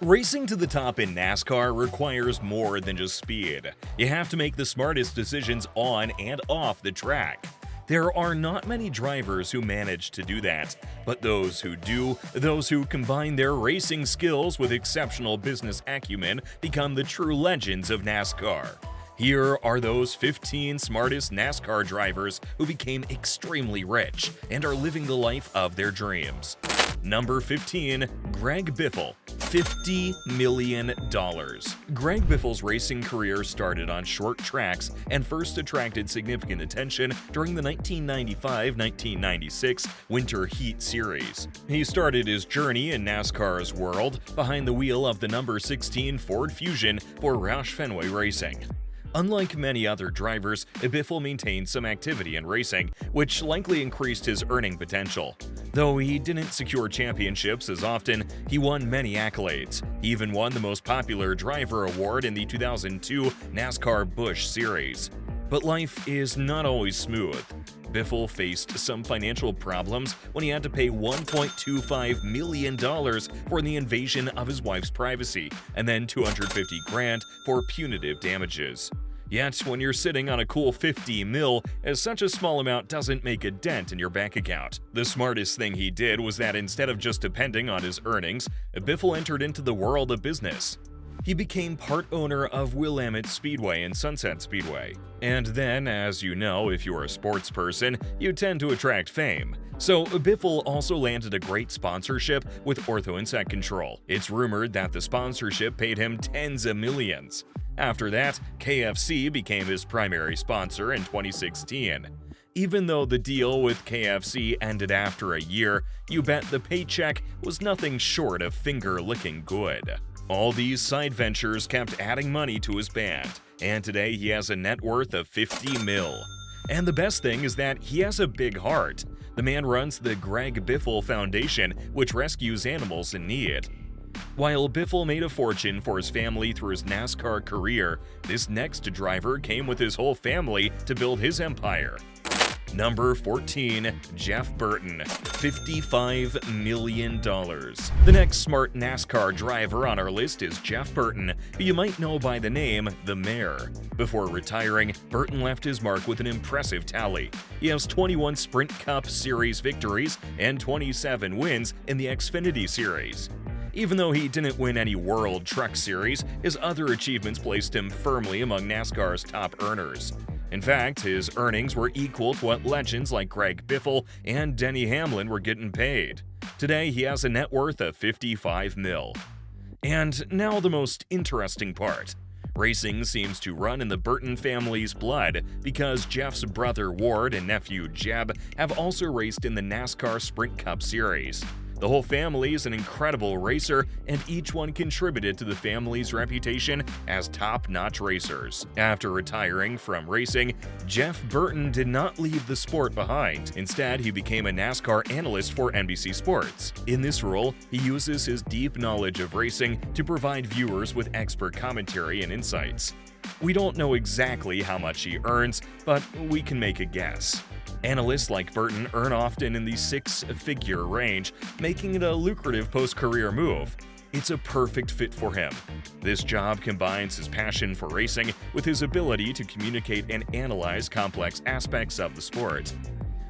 Racing to the top in NASCAR requires more than just speed. You have to make the smartest decisions on and off the track. There are not many drivers who manage to do that, but those who do, those who combine their racing skills with exceptional business acumen, become the true legends of NASCAR. Here are those 15 smartest NASCAR drivers who became extremely rich and are living the life of their dreams. Number 15, Greg Biffle, $50 million. Greg Biffle's racing career started on short tracks and first attracted significant attention during the 1995-1996 Winter Heat Series. He started his journey in NASCAR's world behind the wheel of the number 16 Ford Fusion for Roush Fenway Racing. Unlike many other drivers, Biffle maintained some activity in racing, which likely increased his earning potential. Though he didn't secure championships as often, he won many accolades. He even won the most popular driver award in the 2002 NASCAR Busch Series. But life is not always smooth. Biffle faced some financial problems when he had to pay $1.25 million for the invasion of his wife's privacy, and then $250,000 for punitive damages. Yet, when you're sitting on a cool $50 million, such a small amount doesn't make a dent in your bank account. The smartest thing he did was that instead of just depending on his earnings, Biffle entered into the world of business. He became part owner of Willamette Speedway and Sunset Speedway. And then, as you know, if you're a sports person, you tend to attract fame. So Biffle also landed a great sponsorship with Ortho Insect Control. It's rumored that the sponsorship paid him tens of millions. After that, KFC became his primary sponsor in 2016. Even though the deal with KFC ended after a year, you bet the paycheck was nothing short of finger-licking good. All these side ventures kept adding money to his band, and today he has a net worth of $50 million. And the best thing is that he has a big heart. The man runs the Greg Biffle Foundation, which rescues animals in need. While Biffle made a fortune for his family through his NASCAR career, this next driver came with his whole family to build his empire. Number 14, Jeff Burton, $55 million. The next smart NASCAR driver on our list is Jeff Burton, who you might know by the name The Mayor. Before retiring, Burton left his mark with an impressive tally. He has 21 Sprint Cup Series victories and 27 wins in the Xfinity Series. Even though he didn't win any World Truck Series, his other achievements placed him firmly among NASCAR's top earners. In fact, his earnings were equal to what legends like Greg Biffle and Denny Hamlin were getting paid. Today, he has a net worth of $55 million. And now the most interesting part. Racing seems to run in the Burton family's blood because Jeff's brother Ward and nephew Jeb have also raced in the NASCAR Sprint Cup Series. The whole family is an incredible racer, and each one contributed to the family's reputation as top-notch racers. After retiring from racing, Jeff Burton did not leave the sport behind. Instead, he became a NASCAR analyst for NBC Sports. In this role, he uses his deep knowledge of racing to provide viewers with expert commentary and insights. We don't know exactly how much he earns, but we can make a guess. Analysts like Burton earn often in the six-figure range, making it a lucrative post-career move. It's a perfect fit for him. This job combines his passion for racing with his ability to communicate and analyze complex aspects of the sport.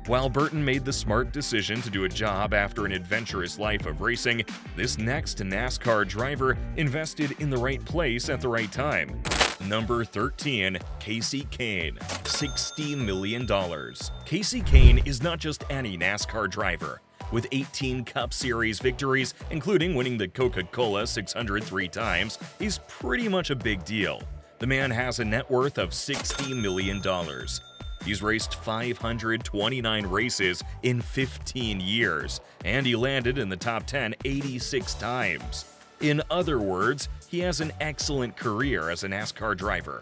While Burton made the smart decision to do a job after an adventurous life of racing, this next NASCAR driver invested in the right place at the right time. Number 13, Kasey Kahne, $60 million. Kasey Kahne is not just any NASCAR driver. With 18 Cup Series victories, including winning the Coca-Cola 603 times, he's pretty much a big deal. The man has a net worth of $60 million. He's raced 529 races in 15 years, and he landed in the top 10 86 times. In other words, he has an excellent career as a NASCAR driver.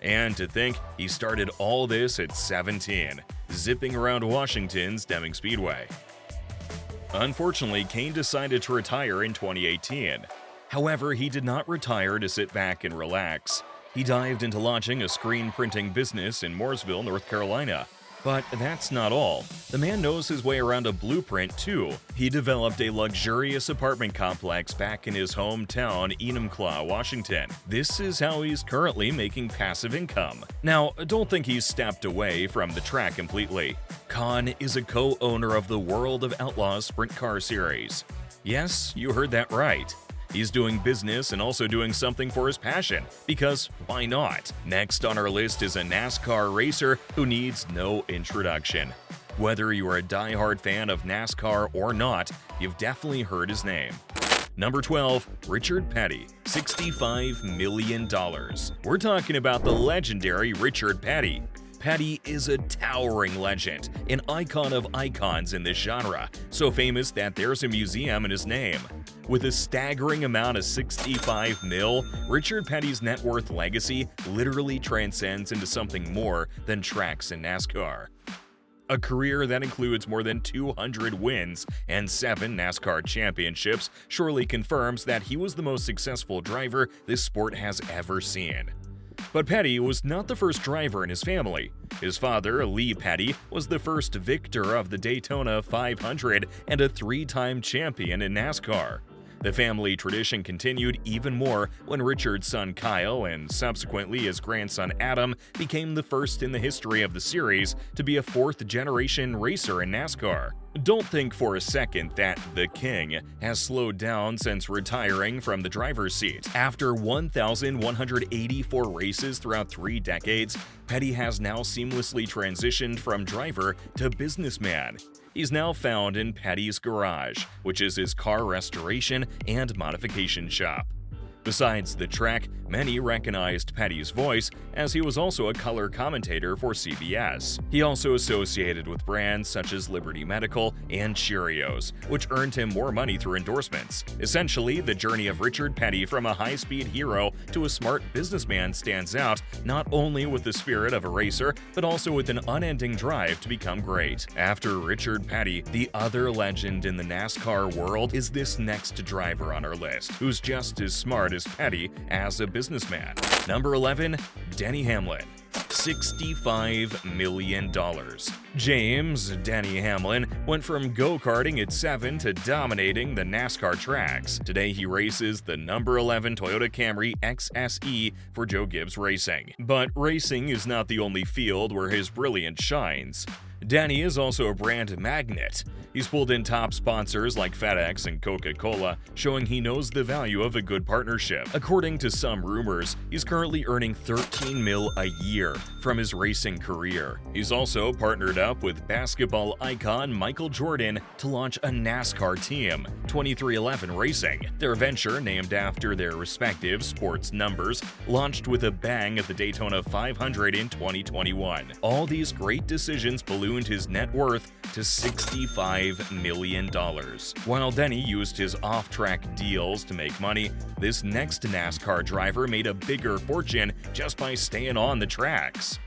And to think he started all this at 17, zipping around Washington's Deming Speedway. Unfortunately, Kahne decided to retire in 2018. However, he did not retire to sit back and relax. He dived into launching a screen printing business in Mooresville, North Carolina. But that's not all. The man knows his way around a blueprint too. He developed a luxurious apartment complex back in his hometown, Enumclaw, Washington. This is how he's currently making passive income. Now, don't think he's stepped away from the track completely. Khan is a co-owner of the World of Outlaws Sprint Car Series. Yes, you heard that right. He's doing business and also doing something for his passion, because why not? Next on our list is a NASCAR racer who needs no introduction. Whether you are a die-hard fan of NASCAR or not, you've definitely heard his name. Number 12, Richard Petty, $65 million. We're talking about the legendary Richard Petty. Petty is a towering legend, an icon of icons in this genre, so famous that there's a museum in his name. With a staggering amount of 65 mil, Richard Petty's net worth legacy literally transcends into something more than tracks in NASCAR. A career that includes more than 200 wins and 7 NASCAR championships surely confirms that he was the most successful driver this sport has ever seen. But Petty was not the first driver in his family. His father, Lee Petty, was the first victor of the Daytona 500 and a 3-time champion in NASCAR. The family tradition continued even more when Richard's son Kyle and subsequently his grandson Adam became the first in the history of the series to be a 4th-generation racer in NASCAR. Don't think for a second that the King has slowed down since retiring from the driver's seat. After 1,184 races throughout 3 decades, Petty has now seamlessly transitioned from driver to businessman. He's now found in Petty's Garage, which is his car restoration and modification shop. Besides the track, many recognized Petty's voice as he was also a color commentator for CBS. He also associated with brands such as Liberty Medical and Cheerios, which earned him more money through endorsements. Essentially, the journey of Richard Petty from a high-speed hero to a smart businessman stands out not only with the spirit of a racer, but also with an unending drive to become great. After Richard Petty, the other legend in the NASCAR world is this next driver on our list, who's just as smart as Petty as a businessman. Number 11, Denny Hamlin. $65 million. James "Denny" Hamlin went from go-karting at 7 to dominating the NASCAR tracks. Today he races the number 11 Toyota Camry XSE for Joe Gibbs Racing. But racing is not the only field where his brilliance shines. Denny is also a brand magnet. He's pulled in top sponsors like FedEx and Coca-Cola, showing he knows the value of a good partnership. According to some rumors, he's currently earning $13 million a year from his racing career. He's also partnered up with basketball icon Michael Jordan to launch a NASCAR team, 2311 Racing. Their venture, named after their respective sports numbers, launched with a bang at the Daytona 500 in 2021. All these great decisions ballooned his net worth to $65 million. While Denny used his off-track deals to make money, this next NASCAR driver made a bigger fortune just by staying on the tracks.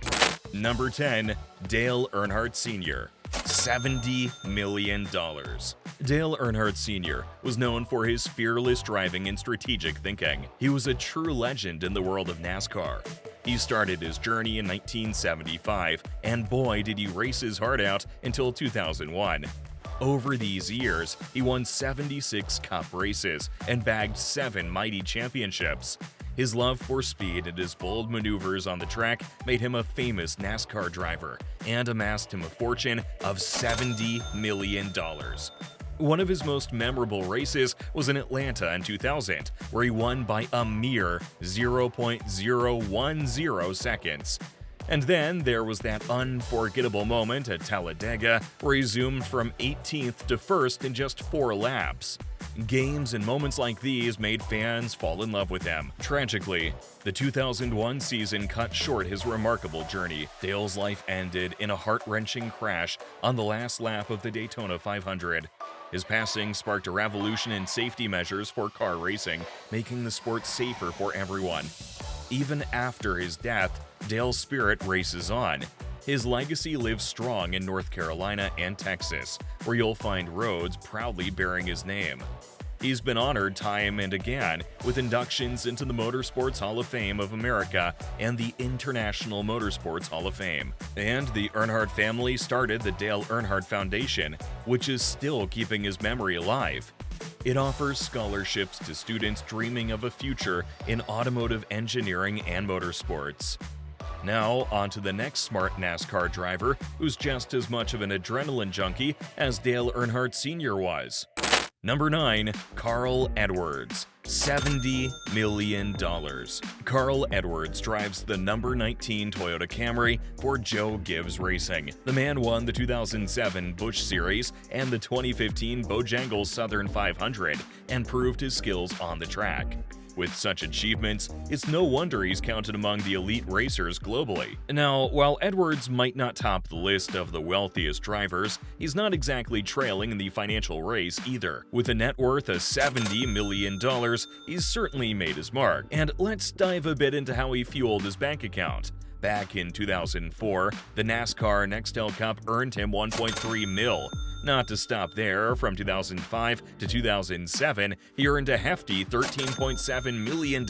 Number 10, Dale Earnhardt Sr. $70 million. Dale Earnhardt Sr. was known for his fearless driving and strategic thinking. He was a true legend in the world of NASCAR. He started his journey in 1975, and boy did he race his heart out until 2001. Over these years, he won 76 Cup races and bagged 7 mighty championships. His love for speed and his bold maneuvers on the track made him a famous NASCAR driver and amassed him a fortune of $70 million. One of his most memorable races was in Atlanta in 2000, where he won by a mere 0.010 seconds. And then there was that unforgettable moment at Talladega where he zoomed from 18th to 1st in just 4 laps. Games and moments like these made fans fall in love with him. Tragically, the 2001 season cut short his remarkable journey. Dale's life ended in a heart-wrenching crash on the last lap of the Daytona 500. His passing sparked a revolution in safety measures for car racing, making the sport safer for everyone. Even after his death, Dale's spirit races on. His legacy lives strong in North Carolina and Texas, where you'll find roads proudly bearing his name. He's been honored time and again with inductions into the Motorsports Hall of Fame of America and the International Motorsports Hall of Fame. And the Earnhardt family started the Dale Earnhardt Foundation, which is still keeping his memory alive. It offers scholarships to students dreaming of a future in automotive engineering and motorsports. Now, on to the next smart NASCAR driver who's just as much of an adrenaline junkie as Dale Earnhardt Sr. was. Number 9. Carl Edwards. $70 million. Carl Edwards drives the number 19 Toyota Camry for Joe Gibbs Racing. The man won the 2007 Busch Series and the 2015 Bojangles Southern 500 and proved his skills on the track. With such achievements, it's no wonder he's counted among the elite racers globally. Now, while Edwards might not top the list of the wealthiest drivers, he's not exactly trailing in the financial race either. With a net worth of $70 million, he's certainly made his mark. And let's dive a bit into how he fueled his bank account. Back in 2004, the NASCAR Nextel Cup earned him $1.3 million. Not to stop there, from 2005 to 2007, he earned a hefty $13.7 million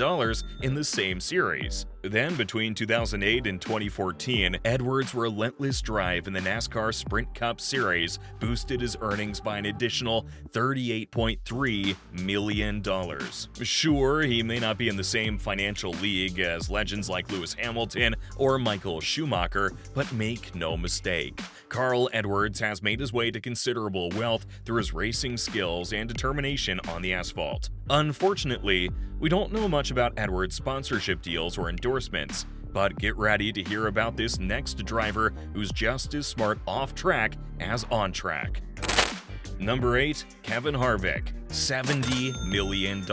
in the same series. Then, between 2008 and 2014, Edwards' relentless drive in the NASCAR Sprint Cup Series boosted his earnings by an additional $38.3 million. Sure, he may not be in the same financial league as legends like Lewis Hamilton or Michael Schumacher, but make no mistake, Carl Edwards has made his way to considerable wealth through his racing skills and determination on the asphalt. Unfortunately, we don't know much about Edwards' sponsorship deals or endorsements, but get ready to hear about this next driver who's just as smart off track as on track. Number 8. Kevin Harvick. $70 million.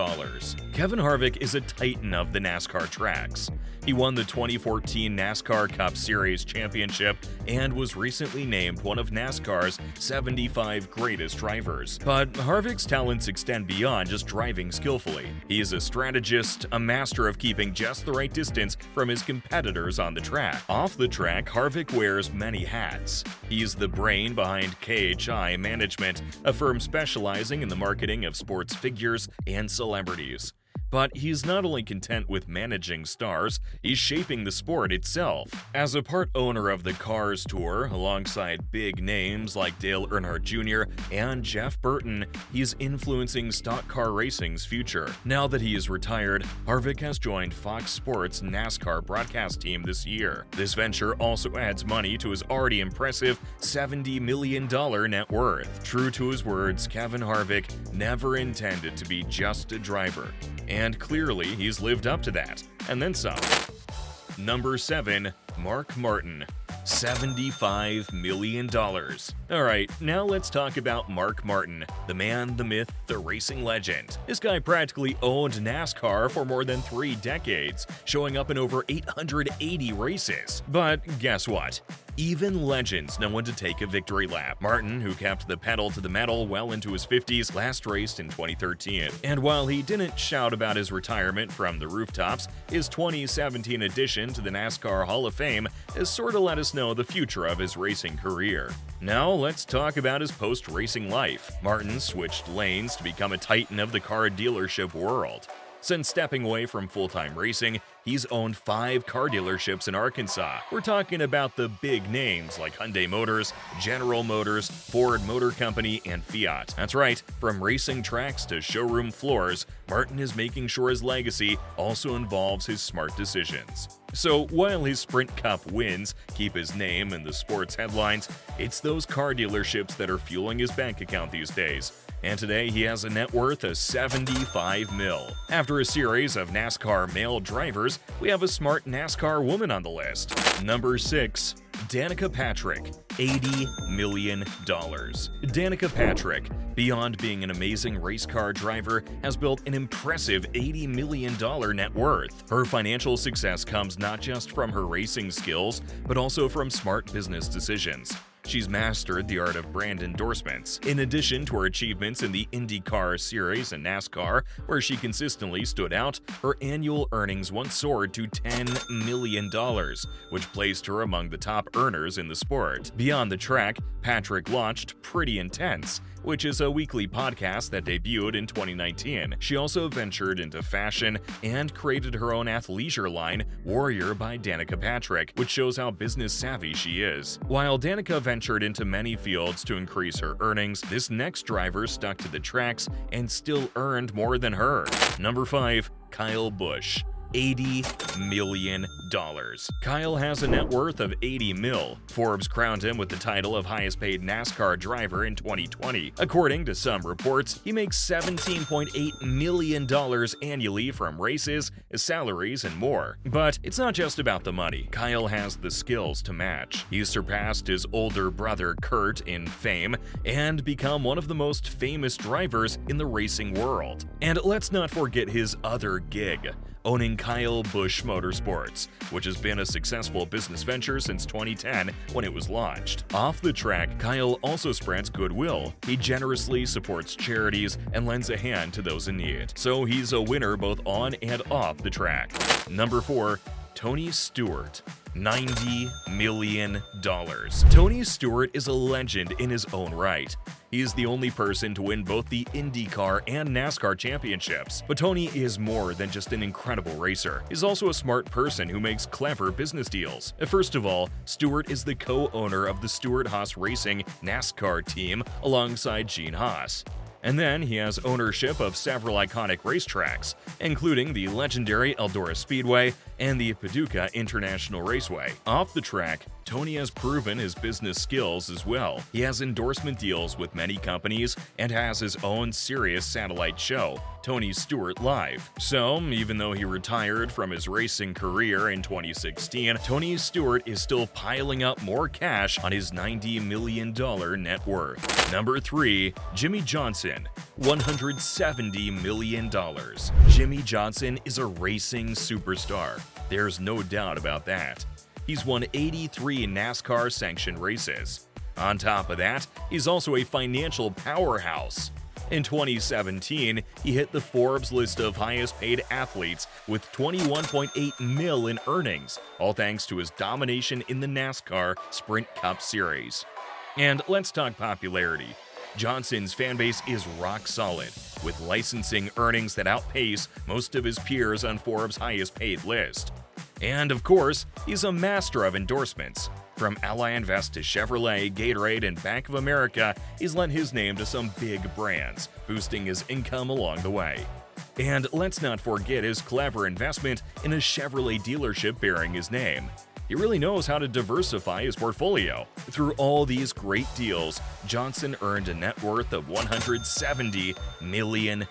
Kevin Harvick is a titan of the NASCAR tracks. He won the 2014 NASCAR Cup Series championship and was recently named one of NASCAR's 75 greatest drivers. But Harvick's talents extend beyond just driving skillfully. He is a strategist, a master of keeping just the right distance from his competitors on the track. Off the track, Harvick wears many hats. He's the brain behind KHI Management, a firm specializing in the marketing of sports figures and celebrities. But he's not only content with managing stars, he's shaping the sport itself. As a part owner of the Cars Tour, alongside big names like Dale Earnhardt Jr. and Jeff Burton, he's influencing stock car racing's future. Now that he is retired, Harvick has joined Fox Sports' NASCAR broadcast team this year. This venture also adds money to his already impressive $70 million net worth. True to his words, Kevin Harvick never intended to be just a driver. And clearly, he's lived up to that, and then some. Number 7. Mark Martin. $75 million. Alright, now let's talk about Mark Martin, the man, the myth, the racing legend. This guy practically owned NASCAR for more than 3 decades, showing up in over 880 races. But guess what? Even legends know when to take a victory lap. Martin, who kept the pedal to the metal well into his 50s, last raced in 2013. And while he didn't shout about his retirement from the rooftops, his 2017 addition to the NASCAR Hall of Fame has sort of let us know the future of his racing career. Now let's talk about his post-racing life. Martin switched lanes to become a titan of the car dealership world. Since stepping away from full-time racing, he's owned 5 car dealerships in Arkansas. We're talking about the big names like Hyundai Motors, General Motors, Ford Motor Company, and Fiat. That's right, from racing tracks to showroom floors, Martin is making sure his legacy also involves his smart decisions. So while his Sprint Cup wins keep his name in the sports headlines, it's those car dealerships that are fueling his bank account these days. And today he has a net worth of $75 million. After a series of NASCAR male drivers, we have a smart NASCAR woman on the list. Number 6. Danica Patrick. $80 million. Danica Patrick, beyond being an amazing race car driver, has built an impressive $80 million net worth. Her financial success comes not just from her racing skills, but also from smart business decisions. she's mastered the art of brand endorsements. In addition to her achievements in the IndyCar series and NASCAR, where she consistently stood out, her annual earnings once soared to $10 million, which placed her among the top earners in the sport. Beyond the track, Patrick launched Pretty Intense, which is a weekly podcast that debuted in 2019. She also ventured into fashion and created her own athleisure line, Warrior by Danica Patrick, which shows how business savvy she is. While Danica ventured into many fields to increase her earnings, this next driver stuck to the tracks and still earned more than her. Number 5. Kyle Busch. $80 million. Kyle has a net worth of $80 mil. Forbes crowned him with the title of highest paid NASCAR driver in 2020. According to some reports, he makes $17.8 million annually from races, salaries, and more. But it's not just about the money. Kyle has the skills to match. He's surpassed his older brother Kurt in fame and become one of the most famous drivers in the racing world. And let's not forget his other gig, owning Kyle Busch Motorsports, which has been a successful business venture since 2010 when it was launched. Off the track, Kyle also spreads goodwill. He generously supports charities and lends a hand to those in need. So he's a winner both on and off the track. Number 4. Tony Stewart. $90 million. Tony Stewart is a legend in his own right. He is the only person to win both the IndyCar and NASCAR championships. But Tony is more than just an incredible racer. He's also a smart person who makes clever business deals. First of all, Stewart is the co-owner of the Stewart-Haas Racing NASCAR team alongside Gene Haas. And then he has ownership of several iconic racetracks, including the legendary Eldora Speedway and the Paducah International Raceway. Off the track, Tony has proven his business skills as well. He has endorsement deals with many companies and has his own Sirius satellite show, Tony Stewart Live. So, even though he retired from his racing career in 2016, Tony Stewart is still piling up more cash on his $90 million net worth. Number 3. Jimmie Johnson. $170 million. Jimmie Johnson is a racing superstar. There's no doubt about that. He's won 83 NASCAR-sanctioned races. On top of that, he's also a financial powerhouse. In 2017, he hit the Forbes list of highest-paid athletes with $21.8 million in earnings, all thanks to his domination in the NASCAR Sprint Cup Series. And let's talk popularity. Johnson's fanbase is rock solid, with licensing earnings that outpace most of his peers on Forbes' highest-paid list. And of course, he's a master of endorsements. From Ally Invest to Chevrolet, Gatorade, and Bank of America, he's lent his name to some big brands, boosting his income along the way. And let's not forget his clever investment in a Chevrolet dealership bearing his name. He really knows how to diversify his portfolio. Through all these great deals, Johnson earned a net worth of $170 million.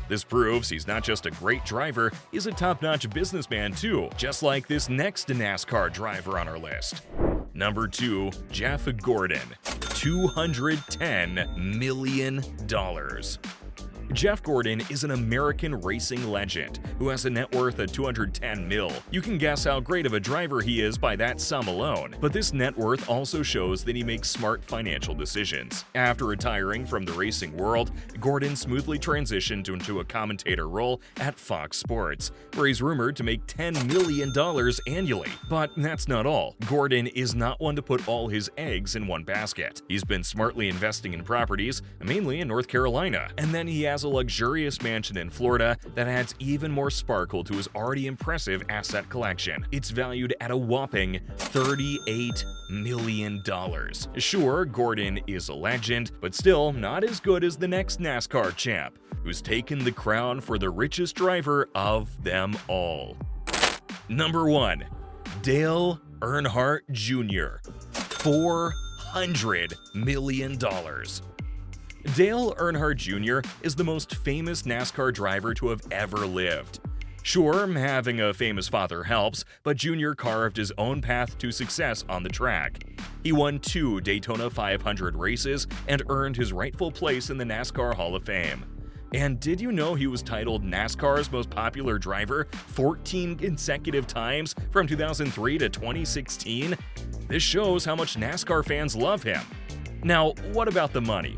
This proves he's not just a great driver, he's a top-notch businessman too, just like this next NASCAR driver on our list. Number 2. Jeff Gordon. $210 million. Jeff Gordon is an American racing legend who has a net worth of $210 mil. You can guess how great of a driver he is by that sum alone, but this net worth also shows that he makes smart financial decisions. After retiring from the racing world, Gordon smoothly transitioned into a commentator role at Fox Sports, where he's rumored to make $10 million annually. But that's not all. Gordon is not one to put all his eggs in one basket. He's been smartly investing in properties, mainly in North Carolina, and then he has a luxurious mansion in Florida that adds even more sparkle to his already impressive asset collection. It's valued at a whopping $38 million. Sure, Gordon is a legend, but still not as good as the next NASCAR champ, who's taken the crown for the richest driver of them all. Number 1. Dale Earnhardt Jr. $400 million. Dale Earnhardt Jr. is the most famous NASCAR driver to have ever lived. Sure, having a famous father helps, but Jr. carved his own path to success on the track. He won 2 Daytona 500 races and earned his rightful place in the NASCAR Hall of Fame. And did you know he was titled NASCAR's most popular driver 14 consecutive times from 2003 to 2016? This shows how much NASCAR fans love him. Now, what about the money?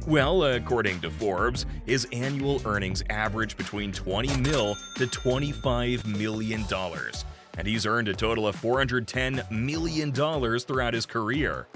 Well, according to Forbes, his annual earnings average between $20 mil to $25 million, and he's earned a total of $410 million throughout his career.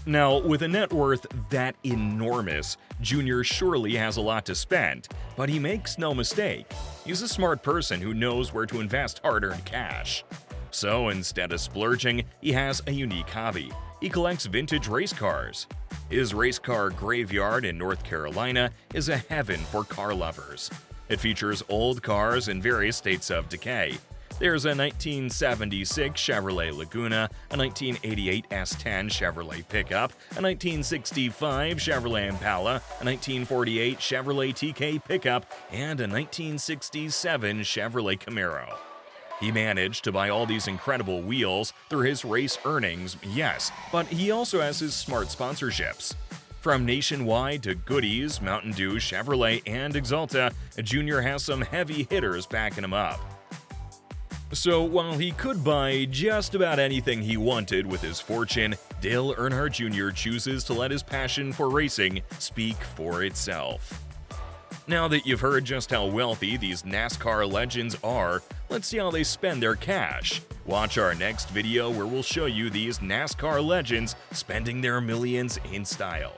Now, with a net worth that enormous, Junior surely has a lot to spend, but he makes no mistake. He's a smart person who knows where to invest hard-earned cash. So instead of splurging, he has a unique hobby. He collects vintage race cars. His race car graveyard in North Carolina is a heaven for car lovers. It features old cars in various states of decay. There's a 1976 Chevrolet Laguna, a 1988 S10 Chevrolet pickup, a 1965 Chevrolet Impala, a 1948 Chevrolet TK pickup, and a 1967 Chevrolet Camaro. He managed to buy all these incredible wheels through his race earnings, yes, but he also has his smart sponsorships. From Nationwide to Goodies, Mountain Dew, Chevrolet, and Exalta, Junior has some heavy hitters backing him up. So while he could buy just about anything he wanted with his fortune, Dale Earnhardt Jr. chooses to let his passion for racing speak for itself. Now that you've heard just how wealthy these NASCAR legends are, let's see how they spend their cash. Watch our next video where we'll show you these NASCAR legends spending their millions in style.